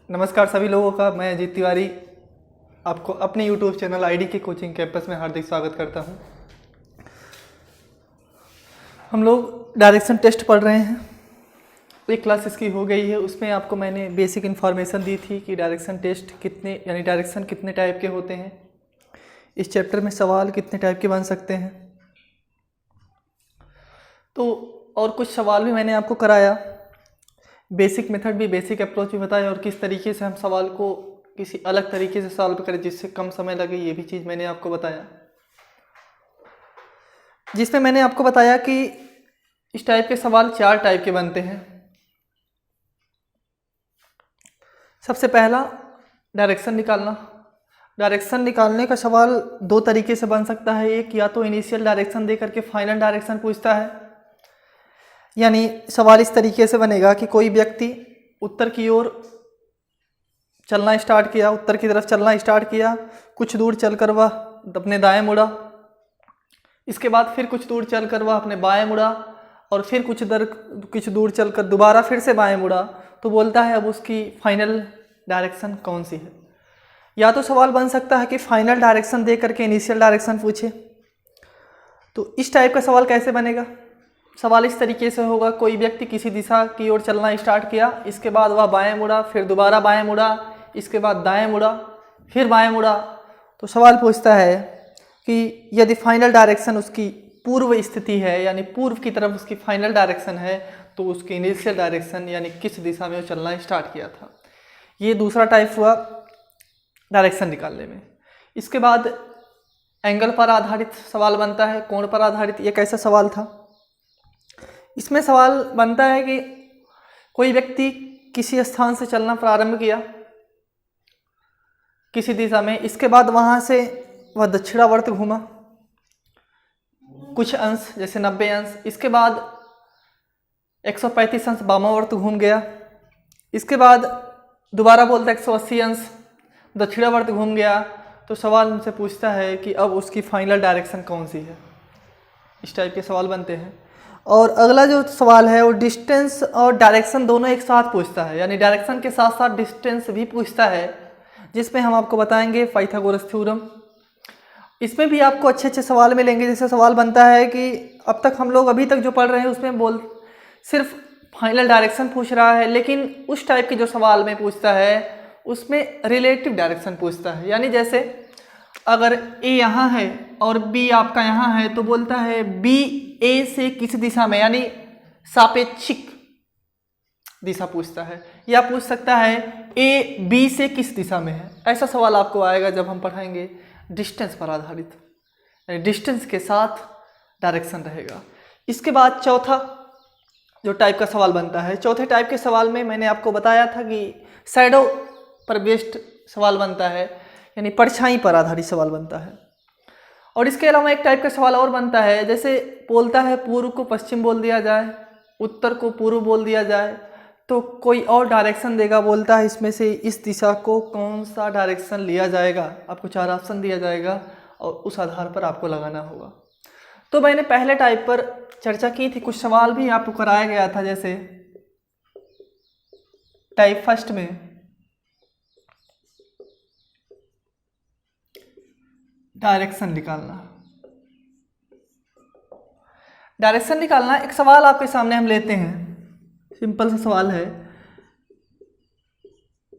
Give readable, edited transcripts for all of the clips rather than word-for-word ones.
नमस्कार सभी लोगों का। मैं अजीत तिवारी आपको अपने यूट्यूब चैनल आईडी के कोचिंग कैंपस में हार्दिक स्वागत करता हूं। हम लोग डायरेक्शन टेस्ट पढ़ रहे हैं। एक क्लास इसकी हो गई है, उसमें आपको मैंने बेसिक इन्फॉर्मेशन दी थी कि डायरेक्शन टेस्ट कितने डायरेक्शन कितने टाइप के होते हैं, इस चैप्टर में सवाल कितने टाइप के बन सकते हैं। तो और कुछ सवाल भी मैंने आपको कराया, बेसिक मेथड भी, बेसिक अप्रोच भी बताया, और किस तरीके से हम सवाल को किसी अलग तरीके से सॉल्व करें जिससे कम समय लगे, ये भी चीज़ मैंने आपको बताया। जिसमें मैंने आपको बताया कि इस टाइप के सवाल 4 टाइप के बनते हैं। सबसे पहला डायरेक्शन निकालना। डायरेक्शन निकालने का सवाल 2 तरीके से बन सकता है। एक, या तो इनिशियल डायरेक्शन दे करके फाइनल डायरेक्शन पूछता है, यानी सवाल इस तरीके से बनेगा कि कोई व्यक्ति उत्तर की ओर चलना स्टार्ट किया, उत्तर की तरफ चलना स्टार्ट किया, कुछ दूर चलकर वह अपने दाएं मुड़ा, इसके बाद फिर कुछ दूर चलकर वह अपने बाएं मुड़ा, और फिर कुछ दूर चलकर दोबारा फिर से बाएं मुड़ा। तो बोलता है अब उसकी फाइनल डायरेक्शन कौन सी है। या तो सवाल बन सकता है कि फाइनल डायरेक्शन दे करके इनिशियल डायरेक्शन पूछे। तो इस टाइप का सवाल कैसे बनेगा? सवाल इस तरीके से होगा, कोई व्यक्ति किसी दिशा की ओर चलना स्टार्ट किया, इसके बाद वह बाएं मुड़ा, फिर दोबारा बाएं मुड़ा, इसके बाद दाएं मुड़ा, फिर बाएं मुड़ा। तो सवाल पूछता है कि यदि फाइनल डायरेक्शन उसकी पूर्व स्थिति है, यानी पूर्व की तरफ उसकी फाइनल डायरेक्शन है, तो उसकी इनिशियल डायरेक्शन यानी किस दिशा में वो चलना स्टार्ट किया था। ये दूसरा टाइप हुआ डायरेक्शन निकालने में। इसके बाद एंगल पर आधारित सवाल बनता है, कोण पर आधारित। ये कैसा सवाल था? इसमें सवाल बनता है कि कोई व्यक्ति किसी स्थान से चलना प्रारंभ किया किसी दिशा में, इसके बाद वहाँ से वह दक्षिणावर्त घूमा कुछ अंश, जैसे 90 अंश, इसके बाद 135 अंश वामावर्त घूम गया, इसके बाद दोबारा बोलता है 180 अंश दक्षिणावर्त घूम गया। तो सवाल उनसे पूछता है कि अब उसकी फाइनल डायरेक्शन कौन सी है। इस टाइप के सवाल बनते हैं। और अगला जो सवाल है वो डिस्टेंस और डायरेक्शन दोनों एक साथ पूछता है, यानी डायरेक्शन के साथ साथ डिस्टेंस भी पूछता है, जिसमें हम आपको बताएंगे पाइथागोरस थ्योरम। इसमें भी आपको अच्छे अच्छे सवाल मिलेंगे। जैसे सवाल बनता है कि अब तक हम लोग अभी तक जो पढ़ रहे हैं उसमें सिर्फ फाइनल डायरेक्शन पूछ रहा है, लेकिन उस टाइप के जो सवाल में पूछता है उसमें रिलेटिव डायरेक्शन पूछता है। यानी जैसे अगर ए यहाँ है और बी आपका यहाँ है, तो बोलता है बी ए से किस दिशा में, यानी सापेक्षिक दिशा पूछता है। या पूछ सकता है ए बी से किस दिशा में है। ऐसा सवाल आपको आएगा जब हम पढ़ाएंगे डिस्टेंस पर आधारित, यानी डिस्टेंस के साथ डायरेक्शन रहेगा। इसके बाद चौथा जो टाइप का सवाल बनता है, चौथे टाइप के सवाल में मैंने आपको बताया था कि शैडो पर बेस्ड सवाल बनता है, यानी परछाई पर आधारित सवाल बनता है। और इसके अलावा एक टाइप का सवाल और बनता है, जैसे बोलता है पूर्व को पश्चिम बोल दिया जाए, उत्तर को पूर्व बोल दिया जाए, तो कोई और डायरेक्शन देगा, बोलता है इसमें से इस दिशा को कौन सा डायरेक्शन लिया जाएगा। आपको 4 ऑप्शन दिया जाएगा और उस आधार पर आपको लगाना होगा। तो मैंने पहले टाइप पर चर्चा की थी, कुछ सवाल भी आपको कराया गया था। जैसे टाइप फर्स्ट में डायरेक्शन निकालना एक सवाल आपके सामने हम लेते हैं। सिंपल सा सवाल है,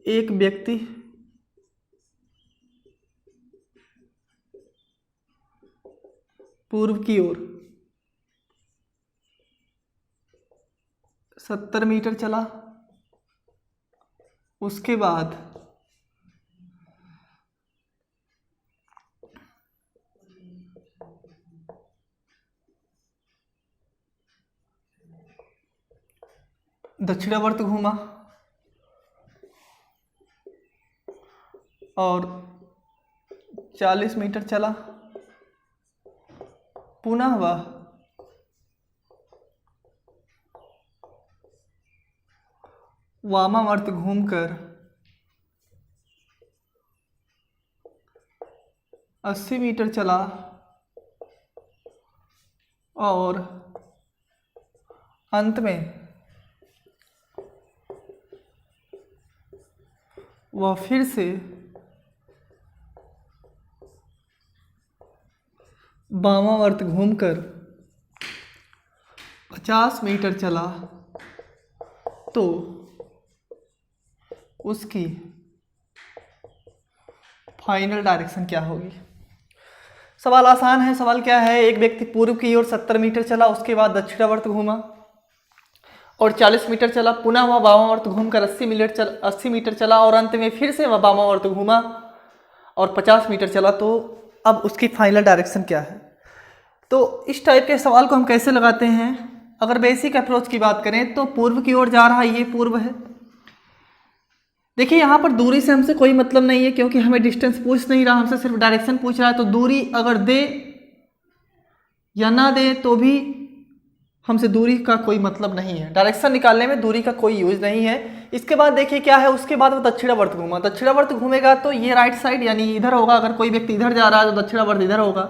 एक व्यक्ति पूर्व की ओर 70 मीटर चला, उसके बाद दक्षिणावर्त घूमा और 40 मीटर चला, पुनः वह वामावर्त घूमकर 80 मीटर चला और अंत में वह फिर से वामावर्त घूमकर 50 मीटर चला तो उसकी फाइनल डायरेक्शन क्या होगी। सवाल आसान है। सवाल क्या है, एक व्यक्ति पूर्व की ओर 70 मीटर चला, उसके बाद दक्षिणावर्त घूमा और 40 मीटर चला, पुनः वह वामावर्त घूमकर 80 मीटर चला और अंत में फिर से वह वामावर्त घूमा और 50 मीटर चला, तो अब उसकी फाइनल डायरेक्शन क्या है। तो इस टाइप के सवाल को हम कैसे लगाते हैं। अगर बेसिक अप्रोच की बात करें तो पूर्व की ओर जा रहा है, ये पूर्व है। देखिए यहाँ पर दूरी से हमसे कोई मतलब नहीं है क्योंकि हमें डिस्टेंस पूछ नहीं रहा, हमसे सिर्फ डायरेक्शन पूछ रहा है। तो दूरी अगर दे या ना दे तो भी हमसे दूरी का कोई मतलब नहीं है, डायरेक्शन निकालने में दूरी का कोई यूज नहीं है। इसके बाद देखिए क्या है, उसके बाद वो दक्षिणावर्त घूमा। दक्षिणावर्त घूमेगा तो ये राइट साइड यानी इधर होगा। अगर कोई व्यक्ति इधर जा रहा है तो दक्षिणावर्त इधर होगा,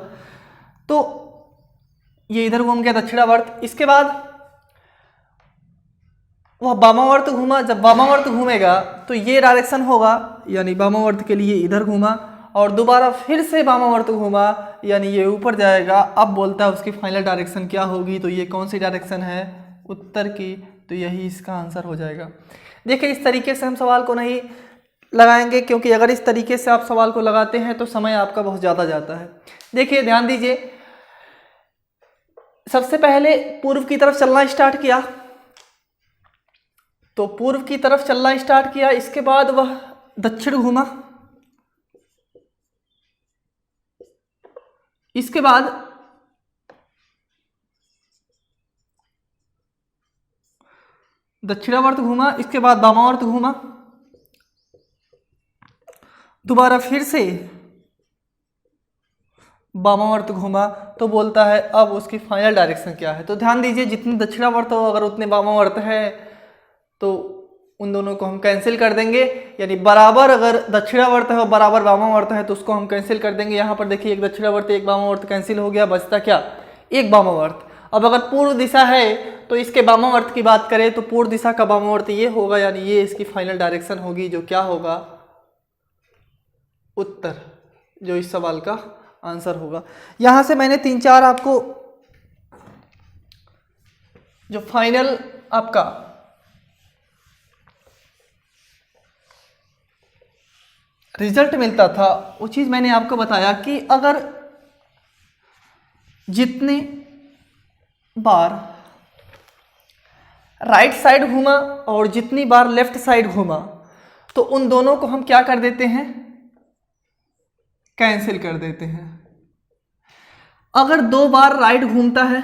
तो ये इधर घूम गया दक्षिणावर्त। इसके बाद वह वामावर्त घूमा। जब वामावर्त घूमेगा तो ये डायरेक्शन होगा यानी वामावर्त के लिए इधर घूमा और दोबारा फिर से वामावर्त घूमा यानी ये ऊपर जाएगा। अब बोलता है उसकी फाइनल डायरेक्शन क्या होगी, तो ये कौन सी डायरेक्शन है, उत्तर की, तो यही इसका आंसर हो जाएगा। देखिए इस तरीके से हम सवाल को नहीं लगाएंगे क्योंकि अगर इस तरीके से आप सवाल को लगाते हैं तो समय आपका बहुत ज़्यादा जाता है। देखिए ध्यान दीजिए, सबसे पहले पूर्व की तरफ चलना स्टार्ट किया, तो पूर्व की तरफ चलना स्टार्ट किया। इसके बाद वह दक्षिण घूमा, इसके बाद दक्षिणावर्त घूमा, इसके बाद वामावर्त घूमा, दोबारा फिर से वामावर्त घूमा, तो बोलता है अब उसकी फाइनल डायरेक्शन क्या है। तो ध्यान दीजिए जितने दक्षिणावर्त हो अगर उतने वामावर्त है तो उन दोनों को हम कैंसिल कर देंगे, यानी बराबर अगर दक्षिणावर्त है और बराबर वामावर्त है तो उसको हम कैंसिल कर देंगे। यहाँ पर देखिए एक दक्षिणावर्त एक वामावर्त कैंसिल हो गया, बचता क्या, एक वामावर्त। अब अगर पूर्व दिशा है तो इसके वामावर्त की बात करें तो पूर्व दिशा का वामावर्त ये होगा यानी ये इसकी फाइनल डायरेक्शन होगी, जो क्या होगा, उत्तर, जो इस सवाल का आंसर होगा। यहां से मैंने 3-4 आपको जो फाइनल आपका रिजल्ट मिलता था वो चीज मैंने आपको बताया कि अगर जितने बार राइट साइड घूमा और जितनी बार लेफ्ट साइड घूमा तो उन दोनों को हम क्या कर देते हैं, कैंसिल कर देते हैं। अगर 2 बार राइट घूमता है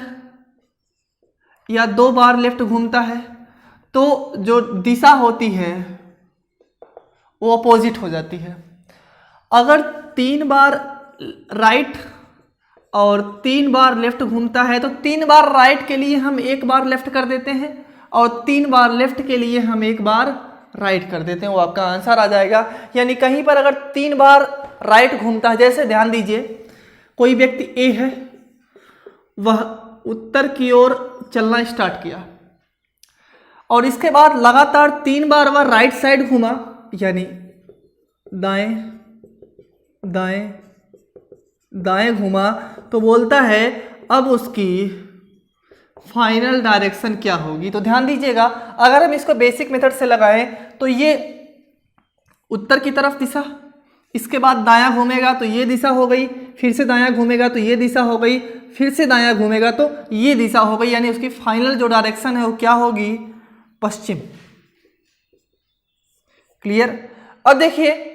या 2 बार लेफ्ट घूमता है तो जो दिशा होती है वो अपोजिट हो जाती है। अगर 3 बार राइट और 3 बार लेफ्ट घूमता है तो 3 बार राइट के लिए हम 1 बार लेफ्ट कर देते हैं और 3 बार लेफ्ट के लिए हम 1 बार राइट कर देते हैं, वो आपका आंसर आ जाएगा। यानी कहीं पर अगर 3 बार राइट घूमता है, जैसे ध्यान दीजिए कोई व्यक्ति ए है, वह उत्तर की ओर चलना स्टार्ट किया और इसके बाद लगातार 3 बार वह राइट साइड घूमा यानी दाएं दाएं दाएं घूमा, तो बोलता है अब उसकी फाइनल डायरेक्शन क्या होगी। तो ध्यान दीजिएगा अगर हम इसको बेसिक मेथड से लगाएं तो ये उत्तर की तरफ दिशा, इसके बाद दायां घूमेगा तो ये दिशा हो गई, फिर से दायां घूमेगा तो ये दिशा हो गई, फिर से दायां घूमेगा तो ये दिशा हो गई, यानी उसकी फाइनल जो डायरेक्शन है वो क्या होगी, पश्चिम। क्लियर। अब देखिए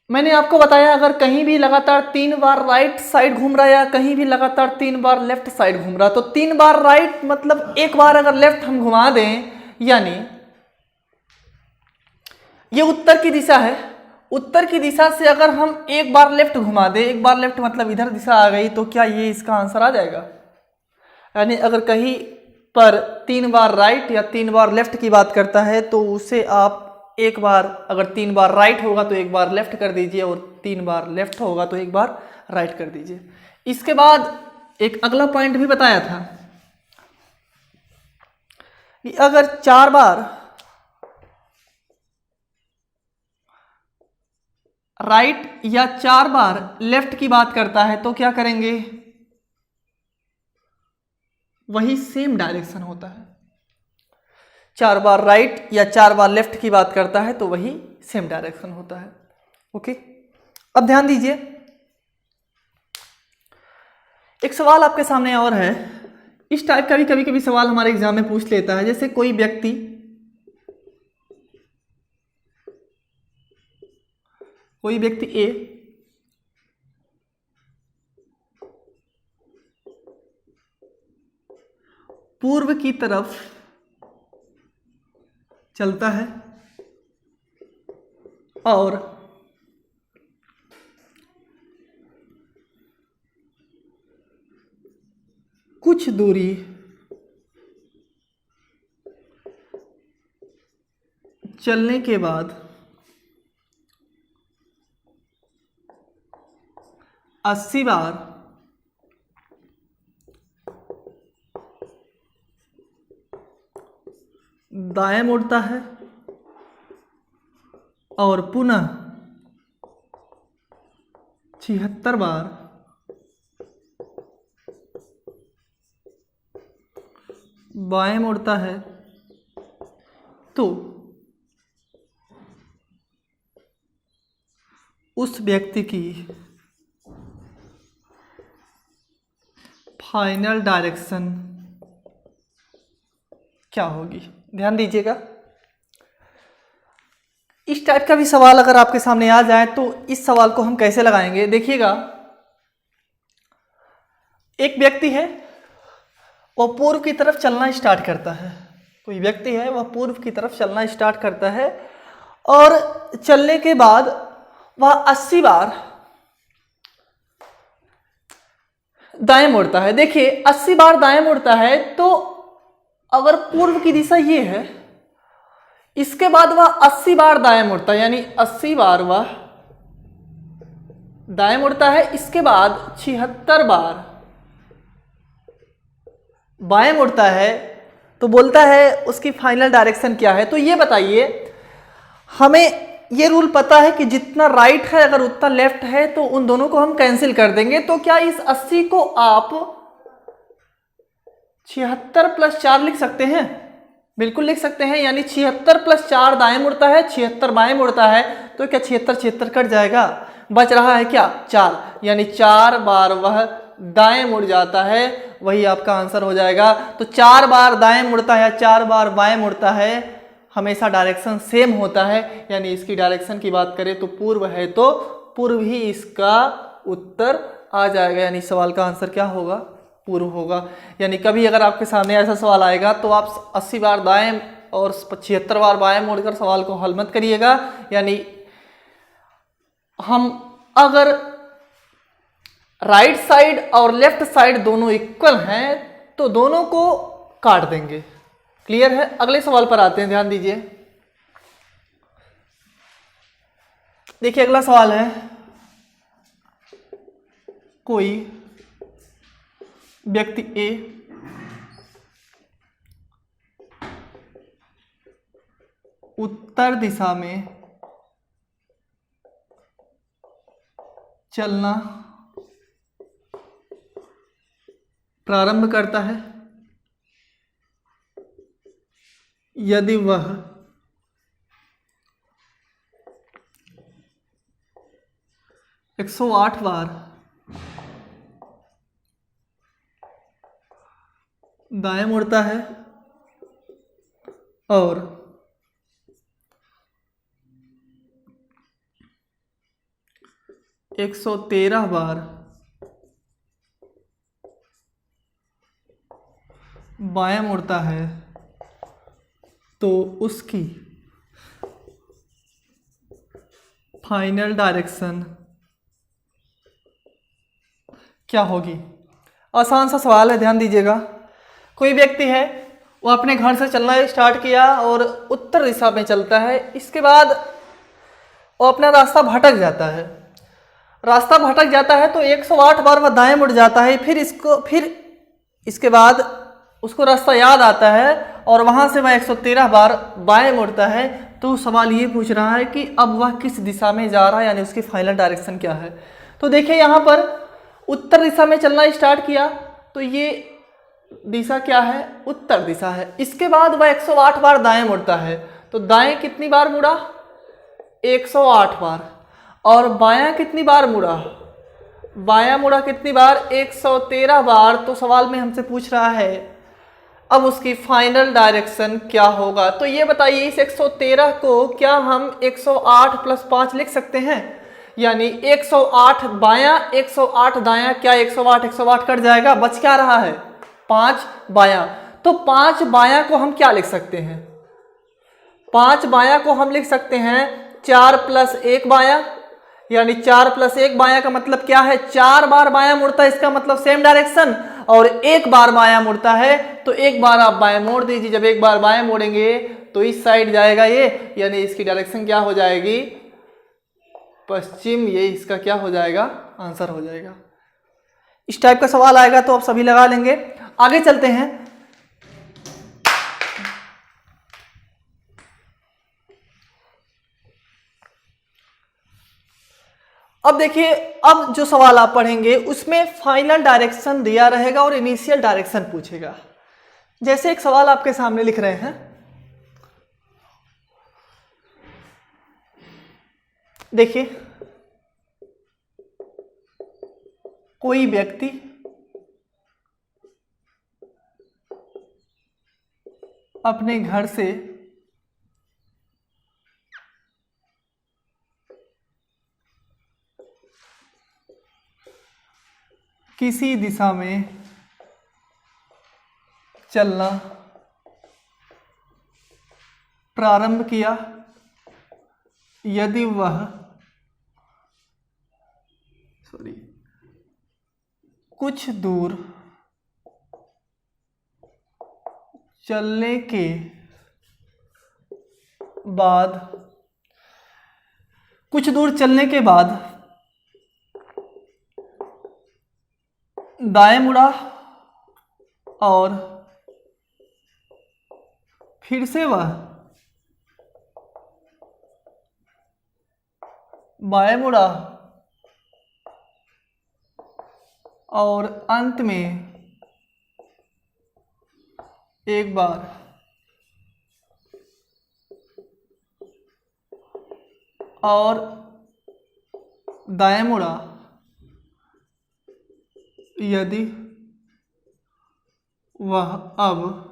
मैंने आपको बताया अगर कहीं भी लगातार 3 बार राइट साइड घूम रहा है या कहीं भी लगातार 3 बार लेफ्ट साइड घूम रहा है, तो 3 बार राइट मतलब 1 बार अगर लेफ्ट हम घुमा दें, यानी ये उत्तर की दिशा है, उत्तर की दिशा से अगर हम 1 बार लेफ्ट घुमा दें, 1 बार लेफ्ट मतलब इधर दिशा आ गई, तो क्या ये इसका आंसर आ जाएगा। यानी अगर कहीं पर 3 बार राइट या 3 बार लेफ्ट की बात करता है तो उसे आप 1 बार, अगर 3 बार राइट होगा तो 1 बार लेफ्ट कर dीजिए और 3 बार लेफ्ट होगा तो 1 बार राइट कर दीजिए। इसके बाद एक अगला पॉइंट भी बताया था कि अगर 4 बार राइट या 4 बार लेफ्ट की बात करता है तो क्या करेंगे, वही सेम डायरेक्शन होता है। 4 बार राइट या 4 बार लेफ्ट की बात करता है तो वही सेम डायरेक्शन होता है। ओके, अब ध्यान दीजिए, एक सवाल आपके सामने और है। इस टाइप का भी कभी कभी सवाल हमारे एग्जाम में पूछ लेता है। जैसे कोई व्यक्ति ए पूर्व की तरफ चलता है और कुछ दूरी चलने के बाद 80 बार दाएं मुड़ता है और पुनः 76 बार बाएं मुड़ता है, तो उस व्यक्ति की फाइनल डायरेक्शन क्या होगी। ध्यान दीजिएगा, इस टाइप का भी सवाल अगर आपके सामने आ जाए तो इस सवाल को हम कैसे लगाएंगे। देखिएगा, एक व्यक्ति है, वह पूर्व की तरफ चलना स्टार्ट करता है। कोई व्यक्ति है, वह पूर्व की तरफ चलना स्टार्ट करता है और चलने के बाद वह 80 बार दाएं मुड़ता है। देखिए, 80 बार दाएं मुड़ता है, तो अगर पूर्व की दिशा ये है, इसके बाद वह 80 बार दाएं मुड़ता है, यानी 80 बार वह दाएं मुड़ता है। इसके बाद 76 बार बाएं मुड़ता है, तो बोलता है उसकी फाइनल डायरेक्शन क्या है। तो ये बताइए, हमें ये रूल पता है कि जितना राइट है अगर उतना लेफ्ट है तो उन दोनों को हम कैंसिल कर देंगे। तो क्या इस 80 को आप 76 + 4 लिख सकते हैं? बिल्कुल लिख सकते हैं, यानी 76 + 4 दाएं मुड़ता है, 76 बाएं मुड़ता है, तो क्या 76 कट जाएगा, बच रहा है क्या 4, यानी 4 बार वह दाएं मुड़ जाता है, वही आपका आंसर हो जाएगा। तो 4 बार दाएं मुड़ता है या 4 बार बाएं मुड़ता है, हमेशा डायरेक्शन सेम होता है, यानी इसकी डायरेक्शन की बात करें तो पूर्व है तो पूर्व ही इसका उत्तर आ जाएगा, यानी सवाल का आंसर क्या होगा, पूर्व होगा। यानी कभी अगर आपके सामने ऐसा सवाल आएगा तो आप 80 बार दाएं और 76 बार बाएं मोड़कर सवाल को हल मत करिएगा। यानी हम अगर राइट साइड और लेफ्ट साइड दोनों इक्वल हैं तो दोनों को काट देंगे। क्लियर है? अगले सवाल पर आते हैं, ध्यान दीजिए। देखिए, अगला सवाल है, कोई व्यक्ति ए उत्तर दिशा में चलना प्रारंभ करता है यदि वह 108 बार दाएं मुड़ता है और 113 बार बाएं मुड़ता है, तो उसकी फाइनल डायरेक्शन क्या होगी। आसान सा सवाल है, ध्यान दीजिएगा। कोई व्यक्ति है, वो अपने घर से चलना स्टार्ट किया और उत्तर दिशा में चलता है। इसके बाद वो अपना रास्ता भटक जाता है। रास्ता भटक जाता है तो 108 बार वह दाएं मुड़ जाता है। फिर इसके बाद उसको रास्ता याद आता है और वहाँ से वह 113 बार बाएं मुड़ता है। तो सवाल ये पूछ रहा है कि अब वह किस दिशा में जा रहा है, यानी उसकी फाइनल डायरेक्शन क्या है। तो देखिए यहाँ पर उत्तर दिशा में चलना स्टार्ट किया, तो ये दिशा क्या है, उत्तर दिशा है। इसके बाद वह 108 बार दाएं मुड़ता है, तो दाएं कितनी बार मुड़ा, 108 बार। और बायां कितनी बार मुड़ा, बायां मुड़ा कितनी बार, 113 बार। तो सवाल में हमसे पूछ रहा है अब उसकी फाइनल डायरेक्शन क्या होगा। तो ये बताइए इस 113 को क्या हम 108 + 5 लिख सकते हैं, यानी 108 बायां 108 दायां, क्या 108 108 कट जाएगा, बच क्या रहा है 5 बायां। तो 5 बायां को हम क्या लिख सकते हैं, 5 बायां को हम लिख सकते हैं 4 + 1 बायां, यानी 4 + 1 बायां का मतलब क्या है, 4 बार बायां मुड़ता है, इसका मतलब सेम डायरेक्शन। और 1 बार बायां मुड़ता है तो 1 बार आप बायां मोड़ दीजिए। जब 1 बार बायां मोड़ेंगे तो इस साइड जाएगा ये, यानी इसकी डायरेक्शन क्या हो जाएगी, पश्चिम। ये इसका क्या हो जाएगा, आंसर हो जाएगा। इस टाइप का सवाल आएगा तो आप सभी लगा लेंगे। आगे चलते हैं। अब देखिए, अब जो सवाल आप पढ़ेंगे उसमें फाइनल डायरेक्शन दिया रहेगा और इनिशियल डायरेक्शन पूछेगा। जैसे एक सवाल आपके सामने लिख रहे हैं, देखिए कोई व्यक्ति अपने घर से किसी दिशा में चलना प्रारंभ किया यदि वह कुछ दूर चलने के बाद दाएं मुड़ा और फिर से वह बाएं मुड़ा और अंत में एक बार और दाएं मुड़ा यदि वह अब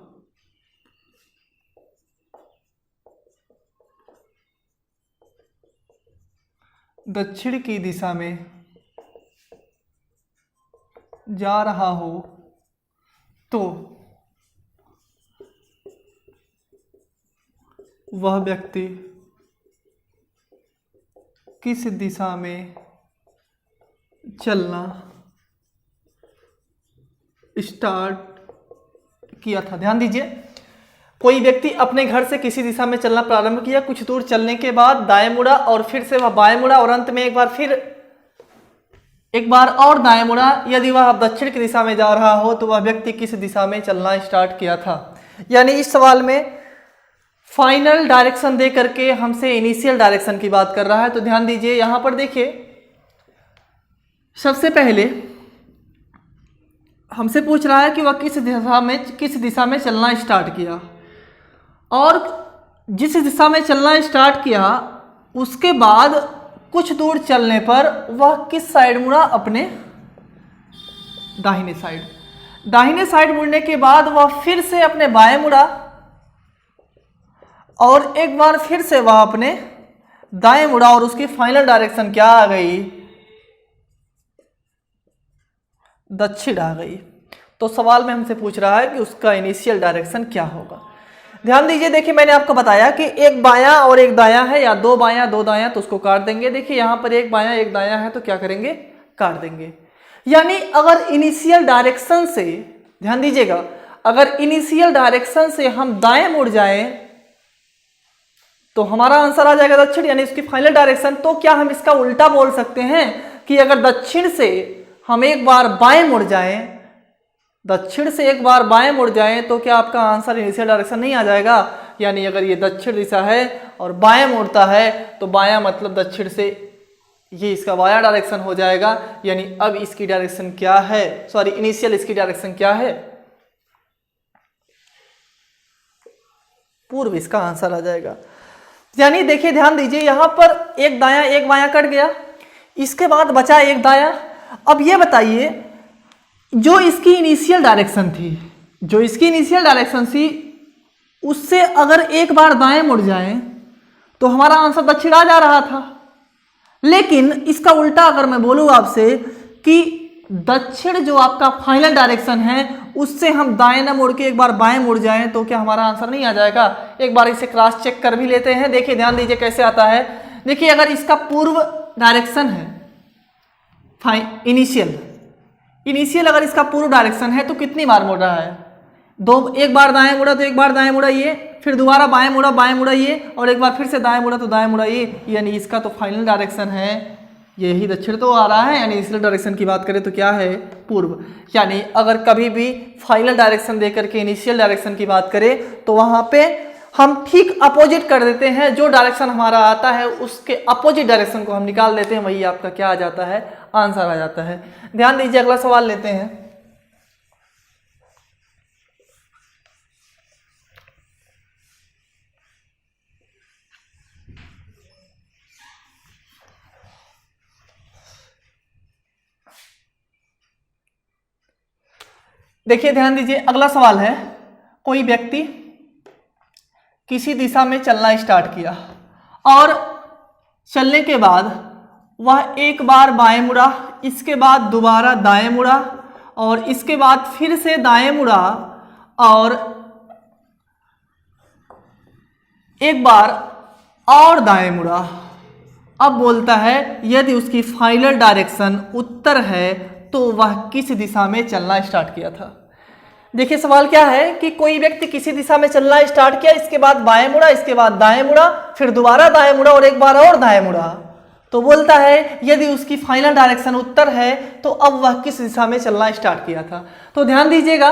दक्षिण की दिशा में जा रहा हो तो वह व्यक्ति किस दिशा में चलना स्टार्ट किया था। ध्यान दीजिए, कोई व्यक्ति अपने घर से किसी दिशा में चलना प्रारंभ किया, कुछ दूर चलने के बाद दाएं मुड़ा और फिर से वह बाएं मुड़ा और अंत में एक बार और दाएं मुड़ा। यदि वह अब दक्षिण की दिशा में जा रहा हो तो वह व्यक्ति किस दिशा में चलना स्टार्ट किया था। यानी इस सवाल में फाइनल डायरेक्शन दे करके हमसे इनिशियल डायरेक्शन की बात कर रहा है। तो ध्यान दीजिए, यहां पर देखिए सबसे पहले हमसे पूछ रहा है कि वह किस दिशा में चलना स्टार्ट किया, और जिस दिशा में चलना स्टार्ट किया उसके बाद कुछ दूर चलने पर वह किस साइड मुड़ा, अपने दाहिने साइड। दाहिने साइड मुड़ने के बाद वह फिर से अपने बाएं मुड़ा और एक बार फिर से वह अपने दाएं मुड़ा और उसकी फाइनल डायरेक्शन क्या आ गई, दक्षिण आ गई। तो सवाल में हमसे पूछ रहा है कि उसका इनिशियल डायरेक्शन क्या होगा। ध्यान दीजिए, देखिए मैंने आपको बताया कि एक बायां और एक दायां है, या दो बायां दो दायां, तो उसको काट देंगे। देखिए यहां पर एक बायां एक दायां है तो क्या करेंगे, काट देंगे। यानी अगर इनिशियल डायरेक्शन से, ध्यान दीजिएगा, अगर इनिशियल डायरेक्शन से हम दाएं मुड़ जाएं तो हमारा आंसर आ जाएगा दक्षिण, यानी उसकी फाइनल डायरेक्शन। तो क्या हम इसका उल्टा बोल सकते हैं कि अगर दक्षिण से हम एक बार बाएं मुड़ जाएं, दक्षिण से एक बार बाएं मुड़ जाएं, तो क्या आपका आंसर इनिशियल डायरेक्शन नहीं आ जाएगा। यानी अगर ये दक्षिण दिशा है और बाएं मुड़ता है तो बायां मतलब दक्षिण से, ये इसका बायां डायरेक्शन हो जाएगा। यानी अब इसकी डायरेक्शन क्या है, सॉरी इनिशियल इसकी डायरेक्शन क्या है, पूर्व इसका आंसर आ जाएगा। यानी देखिए ध्यान दीजिए, यहां पर एक दायां एक बायां कट गया, इसके बाद बचा एक दायां। अब ये बताइए जो इसकी इनिशियल डायरेक्शन थी, जो इसकी इनिशियल डायरेक्शन थी उससे अगर एक बार दाएं मुड़ जाए तो हमारा आंसर दक्षिण आ जा रहा था। लेकिन इसका उल्टा अगर मैं बोलूं आपसे कि दक्षिण जो आपका फाइनल डायरेक्शन है उससे हम दाएं ना मुड़ के एक बार बाएं मुड़ जाएं तो क्या हमारा आंसर नहीं आ जाएगा? एक बार इसे क्रॉस चेक कर भी लेते हैं। देखिए ध्यान दीजिए कैसे आता है। देखिए अगर इसका पूर्व डायरेक्शन है इनिशियल अगर इसका पूर्व डायरेक्शन है तो कितनी बार मुड़ रहा है? दो, एक बार दाएं मुड़ा तो एक बार दाएं मुड़ा ये, फिर दोबारा बाएं मुड़ा ये, और एक बार फिर से दाएं मुड़ा तो दाएं मुड़ा ये। यानी इसका तो फाइनल डायरेक्शन है यही दक्षिण तो आ रहा है। यानी इनिशियल डायरेक्शन की बात करें तो क्या है? पूर्व। यानी अगर कभी भी फाइनल डायरेक्शन देकर के इनिशियल डायरेक्शन की बात करें तो वहां पे हम ठीक अपोजिट कर देते हैं, जो डायरेक्शन हमारा आता है उसके अपोजिट डायरेक्शन को हम निकाल देते हैं, वही आपका क्या आ जाता है? आंसर आ जाता है। ध्यान दीजिए अगला सवाल लेते हैं। देखिए ध्यान दीजिए अगला सवाल है, कोई व्यक्ति किसी दिशा में चलना स्टार्ट किया और चलने के बाद वह एक बार बाएं मुड़ा, इसके बाद दोबारा दाएं मुड़ा और इसके बाद फिर से दाएं मुड़ा और एक बार और दाएं मुड़ा। अब बोलता है यदि उसकी फाइनल डायरेक्शन उत्तर है तो वह किस दिशा में चलना स्टार्ट किया था। देखिए सवाल क्या है कि कोई व्यक्ति किसी दिशा में चलना स्टार्ट किया, इसके बाद बाएं मुड़ा, इसके बाद दाएं मुड़ा, फिर दोबारा दाएं मुड़ा और एक बार और दाएं मुड़ा। तो बोलता है यदि उसकी फाइनल डायरेक्शन उत्तर है तो अब वह किस दिशा में चलना स्टार्ट किया था। तो ध्यान दीजिएगा,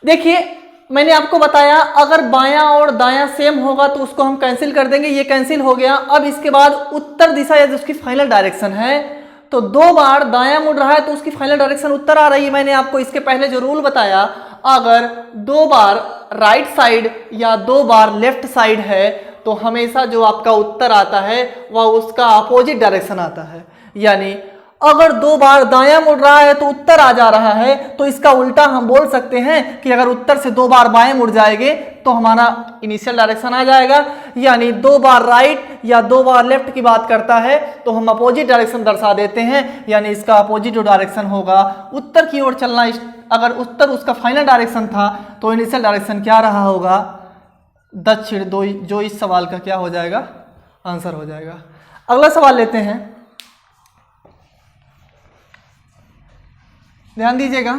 देखिए मैंने आपको बताया अगर बायां और दायां सेम होगा तो उसको हम कैंसिल कर देंगे, ये कैंसिल हो गया। अब इसके बाद उत्तर दिशा यदि उसकी फाइनल डायरेक्शन है तो दो बार दायां मुड़ रहा है तो उसकी फाइनल डायरेक्शन उत्तर आ रही है। मैंने आपको इसके पहले जो रूल बताया, अगर दो बार राइट साइड या दो बार लेफ्ट साइड है तो हमेशा जो आपका उत्तर आता है वह उसका अपोजिट डायरेक्शन आता है। यानी अगर दो बार दायां मुड़ रहा है तो उत्तर आ जा रहा है, तो इसका उल्टा हम बोल सकते हैं कि अगर उत्तर से दो बार बाएं मुड़ जाएंगे तो हमारा इनिशियल डायरेक्शन आ जाएगा। यानी दो बार राइट या दो बार लेफ्ट की बात करता है तो हम अपोजिट डायरेक्शन दर्शा देते हैं। यानी इसका अपोजिट जो डायरेक्शन होगा उत्तर की ओर चलना, अगर उत्तर उसका फाइनल डायरेक्शन था तो इनिशियल डायरेक्शन क्या रहा होगा? दक्षिण। जो इस सवाल का क्या हो जाएगा? आंसर हो जाएगा। अगला सवाल लेते हैं, ध्यान दीजिएगा।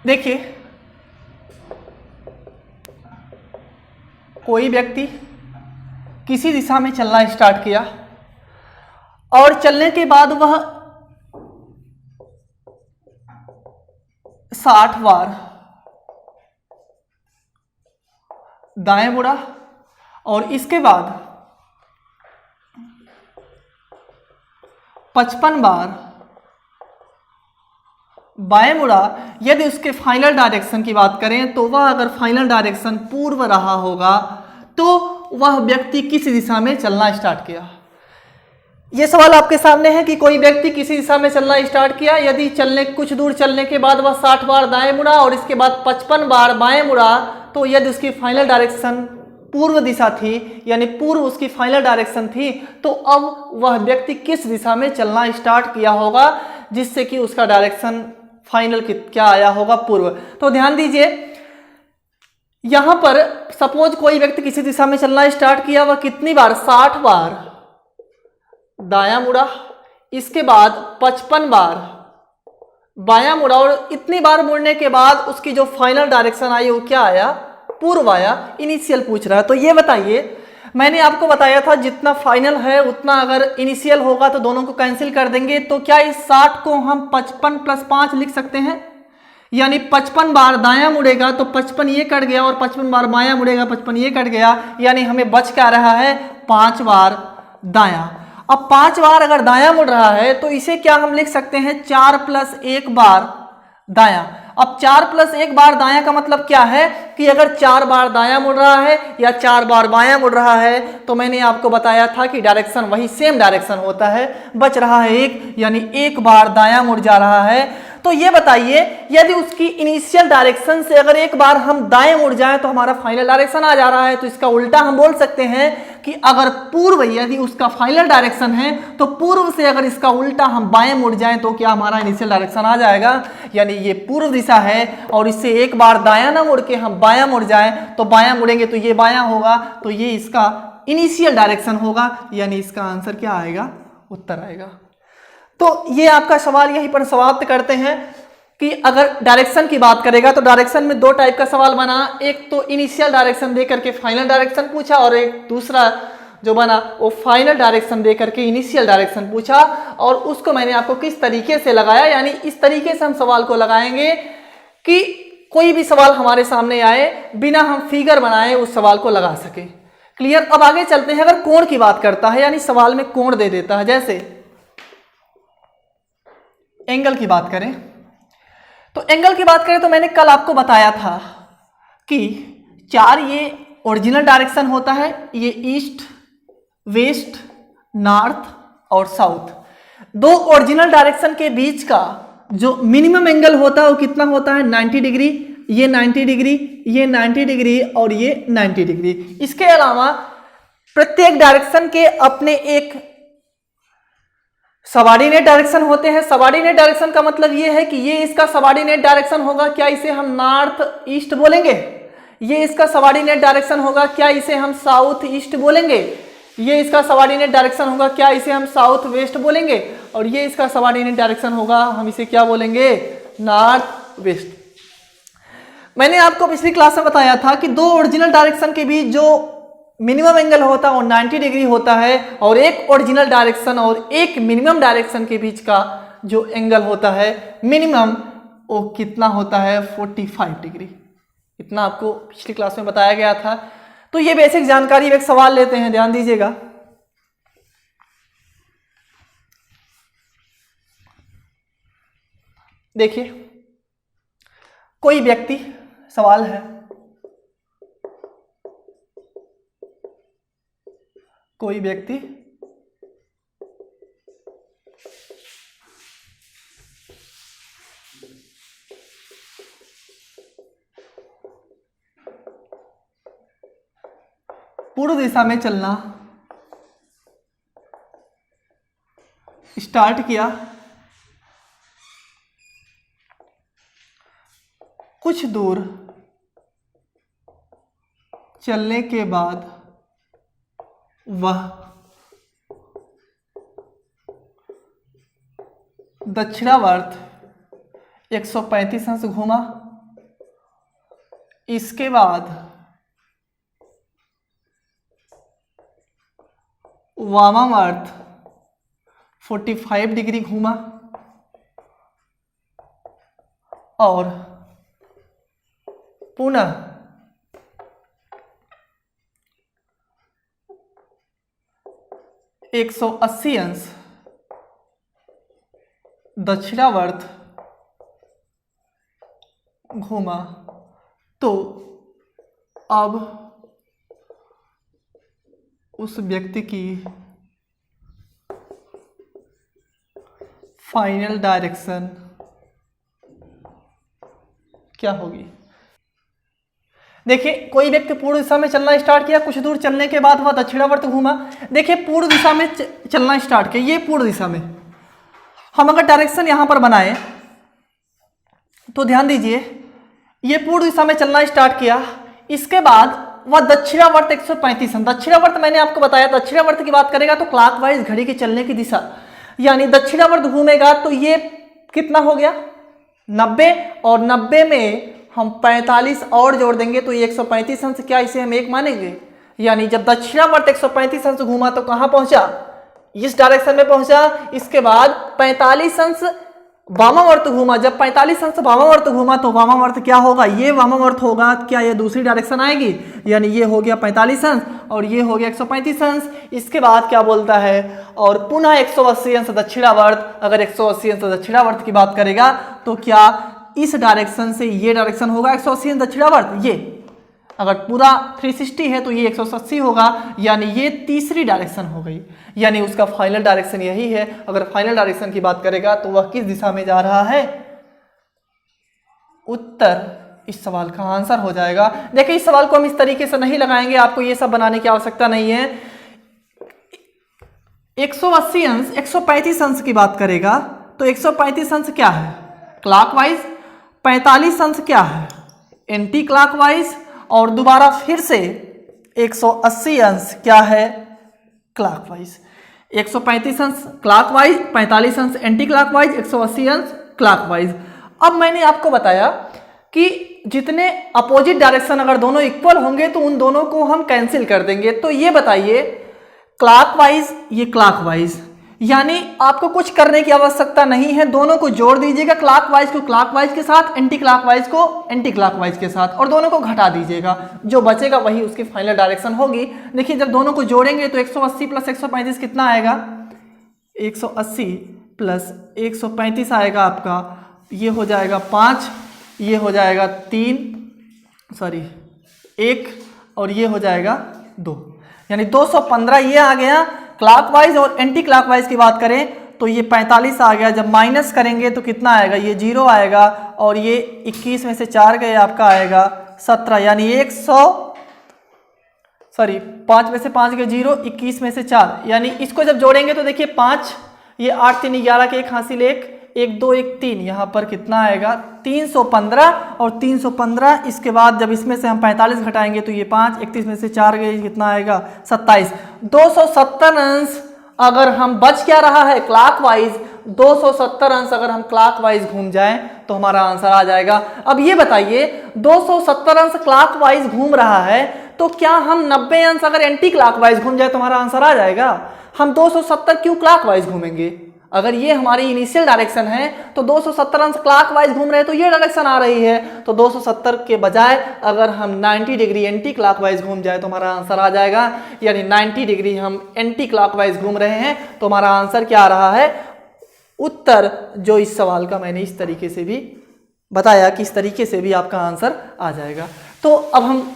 देखिए कोई व्यक्ति किसी दिशा में चलना स्टार्ट किया और चलने के बाद वह 60 बार दाएं मुड़ा और इसके बाद 55 बार बाएं मुड़ा। यदि उसके फाइनल डायरेक्शन की बात करें तो वह अगर फाइनल डायरेक्शन पूर्व रहा होगा तो वह व्यक्ति किस दिशा में चलना स्टार्ट किया। यह सवाल आपके सामने है कि कोई व्यक्ति किसी दिशा में चलना स्टार्ट किया, यदि कुछ दूर चलने के बाद वह 60 बार दाएं मुड़ा और इसके बाद 55 बार बाएं मुड़ा, तो यदि उसकी फाइनल डायरेक्शन पूर्व दिशा थी, यानी पूर्व उसकी फाइनल डायरेक्शन थी, तो अब वह व्यक्ति किस दिशा में चलना स्टार्ट किया होगा जिससे कि उसका डायरेक्शन फाइनल क्या आया होगा? पूर्व। तो ध्यान दीजिए यहां पर सपोज कोई व्यक्ति किसी दिशा में चलना स्टार्ट किया, वह कितनी बार? 60 बार दायां मुड़ा, इसके बाद 55 बार बायां मुड़ा और इतनी बार मुड़ने के बाद उसकी जो फाइनल डायरेक्शन आई वो क्या आया? पूर्व आया। इनिशियल पूछ रहा है। तो ये बताइए मैंने आपको बताया था जितना फाइनल है उतना अगर इनिशियल होगा तो दोनों को कैंसिल कर देंगे। तो क्या इस 60 को हम 55 + 5 लिख सकते हैं? यानी 55 बार दायां मुड़ेगा तो 55 ये कट गया, और 55 बार बायां मुड़ेगा 55 ये कट गया, यानी हमें बच क्या रहा है? 5 बार दायां। अब 5 बार अगर दायां मुड़ रहा है तो इसे क्या हम लिख सकते हैं? 4 + 1 बार दायां। अब 4 + 1 बार दायां का मतलब क्या है कि अगर 4 बार दायां मुड़ रहा है या 4 बार बायां मुड़ रहा है तो मैंने आपको बताया था कि डायरेक्शन वही सेम डायरेक्शन होता है, बच रहा है 1, यानी 1 बार दायां मुड़ जा रहा है। तो ये बताइए यदि उसकी इनिशियल डायरेक्शन से अगर 1 बार हम दाएं मुड़ जाए तो हमारा फाइनल डायरेक्शन आ जा रहा है। तो इसका उल्टा हम बोल सकते हैं कि अगर पूर्व यदि उसका फाइनल डायरेक्शन है तो पूर्व से अगर इसका उल्टा हम बाएं मुड़ जाएं तो क्या हमारा इनिशियल डायरेक्शन आ जाएगा। यानी ये पूर्व दिशा है और इससे 1 बार दायां ना मुड़ के हम बायां मुड़ जाएं तो बायां मुड़ेंगे तो ये बायां होगा, तो ये इसका इनिशियल डायरेक्शन होगा, यानी इसका आंसर क्या आएगा? उत्तर आएगा। तो ये आपका सवाल यहीं पर समाप्त करते हैं कि अगर डायरेक्शन की बात करेगा तो डायरेक्शन में 2 टाइप का सवाल बना, एक तो इनिशियल डायरेक्शन दे करके फाइनल डायरेक्शन पूछा और एक दूसरा जो बना वो फाइनल डायरेक्शन दे करके इनिशियल डायरेक्शन पूछा। और उसको मैंने आपको किस तरीके से लगाया, यानी इस तरीके से हम सवाल को लगाएंगे कि कोई भी सवाल हमारे सामने आए बिना हम फिगर बनाए उस सवाल को लगा सके। क्लियर? अब आगे चलते हैं। अगर कोण की बात करता है यानी सवाल में कोण दे देता है, जैसे एंगल की बात करें तो एंगल की बात करें तो मैंने कल आपको बताया था कि 4 ये ओरिजिनल डायरेक्शन होता है, ये ईस्ट, वेस्ट, नॉर्थ और साउथ। 2 ओरिजिनल डायरेक्शन के बीच का जो मिनिमम एंगल होता है वो कितना होता है? 90 डिग्री। ये 90 डिग्री, ये 90 डिग्री और ये 90 डिग्री। इसके अलावा प्रत्येक डायरेक्शन के अपने एक सबऑर्डिनेट डायरेक्शन होते हैं। सबऑर्डिनेट डायरेक्शन का मतलब ये है कि ये इसका सबऑर्डिनेट डायरेक्शन होगा, क्या इसे हम नॉर्थ ईस्ट बोलेंगे? ये इसका सबऑर्डिनेट डायरेक्शन होगा, क्या इसे हम साउथ ईस्ट बोलेंगे? ये इसका सबऑर्डिनेट डायरेक्शन होगा, क्या इसे हम साउथ वेस्ट बोलेंगे? और ये इसका सबऑर्डिनेट डायरेक्शन होगा, हम इसे क्या बोलेंगे? North west. मैंने आपको पिछली क्लास में बताया था कि 2 ओरिजिनल डायरेक्शन के बीच जो मिनिमम एंगल होता है वो 90 डिग्री होता है, और एक ओरिजिनल डायरेक्शन और एक मिनिमम डायरेक्शन के बीच का जो एंगल होता है मिनिमम वो कितना होता है? 45 डिग्री। इतना आपको पिछली क्लास में बताया गया था। तो ये बेसिक जानकारी। एक सवाल लेते हैं, ध्यान दीजिएगा। देखिए कोई व्यक्ति, सवाल है, कोई व्यक्ति पूर्व दिशा में चलना स्टार्ट किया। कुछ दूर चलने के बाद वह दक्षिणावर्त 135 अंश घूमा। इसके बाद वामावर्त 45 डिग्री घूमा और पुनः एक 180 अंश दक्षिणावर्त घूमा। तो अब उस व्यक्ति की फाइनल डायरेक्शन क्या होगी? देखिए कोई व्यक्ति पूर्व दिशा में चलना स्टार्ट किया, कुछ दूर चलने के बाद वह दक्षिणावर्त घूमा। देखिए पूर्व दिशा में चलना स्टार्ट किया, ये पूर्व दिशा में। हम अगर डायरेक्शन यहां पर बनाए तो ध्यान दीजिए, ये पूर्व दिशा में चलना स्टार्ट किया। इसके बाद वह दक्षिणावर्त 135 अंश, दक्षिणावर्त मैंने आपको बताया, दक्षिणावर्त की बात करेगा तो क्लॉकवाइज घड़ी के चलने की दिशा, यानी दक्षिणावर्त घूमेगा तो ये कितना हो गया? 90, और 90 में हम 45 और जोड़ देंगे तो ये 135 अंश, क्या इसे हम 1 मानेंगे? यानी जब दक्षिणावर्त 135 अंश घूमा तो कहां पहुंचा, इस डायरेक्शन में पहुंचा। इसके बाद 45 अंश वामावर्त घूमा, जब 45 अंश वामावर्त घूमा तो वामावर्त क्या होगा, ये वामावर्त होगा, क्या ये दूसरी डायरेक्शन आएगी, यानी ये हो गया 45 अंश और ये हो गया 135 अंश। इसके बाद क्या बोलता है, और पुनः 180 अंश दक्षिणावर्त। अगर 180 अंश दक्षिणावर्त की बात करेगा तो क्या इस डायरेक्शन से ये डायरेक्शन होगा 180 अंश दक्षिणावर्त, ये अगर पूरा 360 है तो ये 180 होगा, यानी ये तीसरी डायरेक्शन हो गई, यानी उसका फाइनल डायरेक्शन यही है। अगर फाइनल डायरेक्शन की बात करेगा तो वह किस दिशा में जा रहा है, उत्तर। इस सवाल का आंसर हो जाएगा। देखिए इस सवाल को हम इस तरीके से नहीं लगाएंगे, आपको ये सब बनाने की आवश्यकता नहीं है। 180 अंश 135 अंश की बात करेगा तो 135 अंश क्या है, क्लॉकवाइज, 45 अंश क्या है, एंटी क्लॉकवाइज, और दोबारा फिर से 180 अंश क्या है, क्लॉकवाइज। 135 अंश क्लॉकवाइज, 45 अंश एंटी क्लॉकवाइज, 180 अंश क्लॉकवाइज। अब मैंने आपको बताया कि जितने अपोजिट डायरेक्शन अगर दोनों इक्वल होंगे तो उन दोनों को हम कैंसिल कर देंगे। तो ये बताइए क्लॉकवाइज ये क्लॉकवाइज, यानी आपको कुछ करने की आवश्यकता नहीं है, दोनों को जोड़ दीजिएगा, क्लॉकवाइज को क्लॉकवाइज के साथ, एंटी क्लॉकवाइज को एंटी क्लॉकवाइज के साथ, और दोनों को घटा दीजिएगा, जो बचेगा वही उसकी फाइनल डायरेक्शन होगी। देखिए जब दोनों को जोड़ेंगे तो 180 प्लस 135 कितना आएगा, 180 प्लस 135 आएगा आपका, ये हो जाएगा 5, ये हो जाएगा 1 और ये हो जाएगा 2, यानी 215 ये आ गया। क्लॉकवाइज और एंटी क्लॉकवाइज की बात करें तो ये 45 आ गया, जब माइनस करेंगे तो कितना आएगा, ये 0 आएगा, और ये 21 में से 4 गए आपका आएगा 17, यानी 5 में से 5 गए 0, 21 में से 4, यानी इसको जब जोड़ेंगे तो देखिए 5, ये 8 3 11 के 1 हासिल 1 2 1 3, यहाँ पर कितना आएगा 315, और 315 इसके बाद जब इसमें से हम 45 घटाएंगे तो ये 5, 31 में से 4 गए कितना आएगा 27, 270 अंश अगर हम बच क्या रहा है क्लॉकवाइज, 270 अंश अगर हम क्लॉकवाइज घूम जाएं तो हमारा आंसर आ जाएगा। अब ये बताइए 270 अंश क्लॉकवाइज घूम रहा है तो क्या हम 90 अंश अगर एंटी क्लॉकवाइज घूम जाए तो हमारा आंसर आ जाएगा। हम 270 क्यों क्लॉकवाइज घूमेंगे, अगर ये हमारी इनिशियल डायरेक्शन है तो 270 अंश क्लॉकवाइज घूम रहे हैं तो ये डायरेक्शन आ रही है, तो 270 के बजाय अगर हम 90 डिग्री एंटी क्लॉकवाइज घूम जाए तो हमारा आंसर आ जाएगा, यानी 90 डिग्री हम एंटी क्लॉकवाइज घूम रहे हैं तो हमारा आंसर क्या आ रहा है, उत्तर। जो इस सवाल का मैंने इस तरीके से भी बताया कि इस तरीके से भी आपका आंसर आ जाएगा। तो अब हम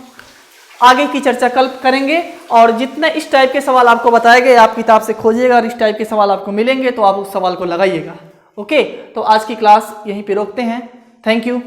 आगे की चर्चा कल करेंगे, और जितने इस टाइप के सवाल आपको बताए गए आप किताब से खोजिएगा और इस टाइप के सवाल आपको मिलेंगे तो आप उस सवाल को लगाइएगा। ओके, तो आज की क्लास यहीं पे रोकते हैं। Thank you.